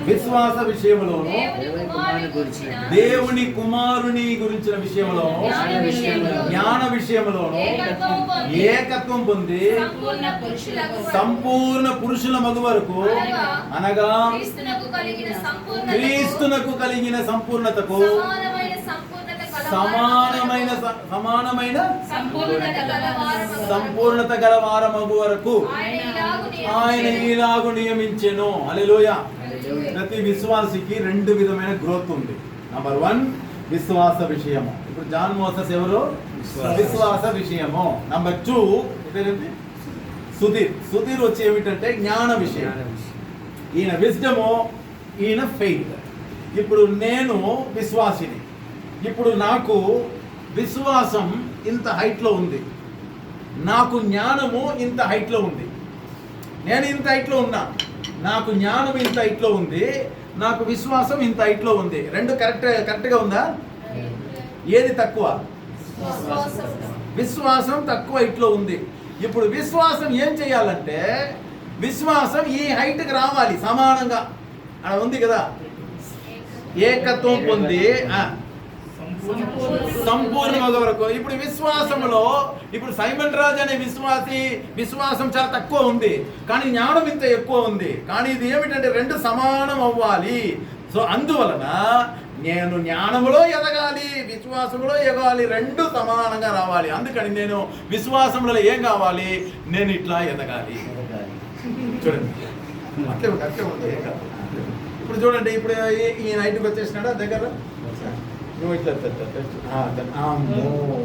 విశ్వాస విషయములోను దేవుని కుమారుని గురించిన విషయములోను జ్ఞాన విషయములోను ఏకత్వం పొంది సంపూర్ణ పురుషుల మగు వరకు అనగా క్రీస్తునకు కలిగిన సంపూర్ణతకు సమానమైన సంపూర్ణత గలవారమగు వరకు ఆయన ఈలాగు నియమించెను. హల్లెలూయా. ప్రతి విశ్వాసికి రెండు విధమైన గ్రోత్ ఉంది. నంబర్ 1 విశ్వాస విషయము. ఇప్పుడు జాన్ మోసెస్ ఎవరు? విశ్వాస విషయము. నంబర్ 2 సుధీర్ వచ్చి ఏమిటంటే జ్ఞాన విషయం. ఈయన విజ్డము, ఈయన ఫెయిత్. ఇప్పుడు నేను విశ్వాసిని. ఇప్పుడు నాకు విశ్వాసం ఇంత హైట్లో ఉంది, నాకు జ్ఞానము ఇంత హైట్లో ఉంది. నేను ఇంత హైట్లో ఉన్నా, నాకు జ్ఞానం ఇంత హైట్లో ఉంది, నాకు విశ్వాసం ఇంత హైట్లో ఉంది. రెండు కరెక్ట్గా ఉందా? ఏది తక్కువ? విశ్వాసం తక్కువ హైట్లో ఉంది. ఇప్పుడు విశ్వాసం ఏం చేయాలంటే, విశ్వాసం ఈ హైట్కి రావాలి సమానంగా. అక్కడ ఉంది కదా, ఏకత్వం పొంది సంపూర్ణ వరకు. ఇప్పుడు విశ్వాసంలో ఇప్పుడు సైమన్ రాజ్ అనే విశ్వాసం చాలా తక్కువ ఉంది, కానీ జ్ఞానం ఇంత ఎక్కువ ఉంది. కానీ ఇది ఏమిటంటే రెండు సమానం అవ్వాలి. సో అందువలన నేను జ్ఞానంలో ఎదగాలి, విశ్వాసంలో ఎదగాలి, రెండు సమానంగా రావాలి. అందుకని నేను విశ్వాసంలో ఏం కావాలి? నేను ఇట్లా ఎదగాలి. చూడండి, అట్లే ఉంది. ఏం కాదు. ఇప్పుడు చూడండి, ఇప్పుడు ఈ నైట్కి వచ్చేసినాడా దగ్గర,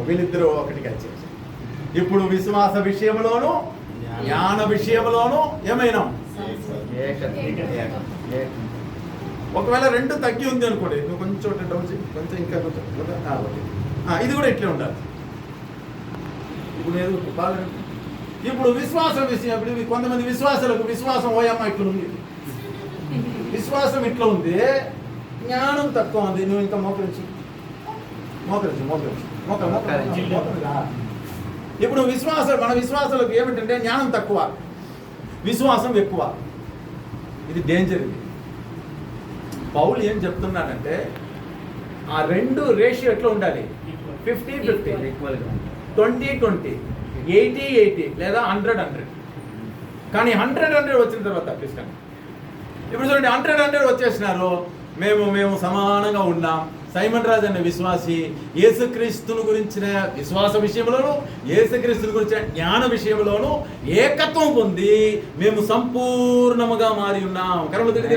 వీళ్ళిద్దరూ ఒకటికి వచ్చేసి. ఇప్పుడు విశ్వాస విషయంలోను జ్ఞాన విషయంలోను ఏమైనా ఒకవేళ రెండు తగ్గి ఉంది అనుకోండి, నువ్వు కొంచెం ఇంకా ఇది కూడా ఇట్లే ఉండాలి. ఇప్పుడు బాగా ఇప్పుడు విశ్వాసం విషయం, ఇప్పుడు కొంతమంది విశ్వాసాలకు విశ్వాసం ఓయమ్మ ఇట్లా ఉంది, విశ్వాసం ఇట్లా ఉంది, జ్ఞానం తక్కువ ఉంది. నువ్వు ఇంకా మోకరించి ఇప్పుడు మన విశ్వాసాలకు ఏమిటంటే జ్ఞానం తక్కువ, విశ్వాసం ఎక్కువ. ఇది డేంజర్. ఇది పౌలు ఏం చెప్తున్నాడంటే, ఆ రెండు రేషియో ఎట్లా ఉండాలి? 50-50, 20-20, 80-80 లేదా 100-100. కానీ 100-100 వచ్చిన తర్వాత క్రిస్టియన్ ఇప్పుడు చూడండి, 100-100 వచ్చేసినారు. మేము సమానంగా ఉన్నాం. సైమన్ రాజ్ అనే విశ్వాసి యేసుక్రీస్తుని గురించిన విశ్వాస విషయంలోను, యేసుక్రీస్తుని గురించిన జ్ఞాన విషయంలోను ఏకత్వం పొంది మేము సంపూర్ణముగా మారి ఉన్నాం. కర్మలు తిరిగి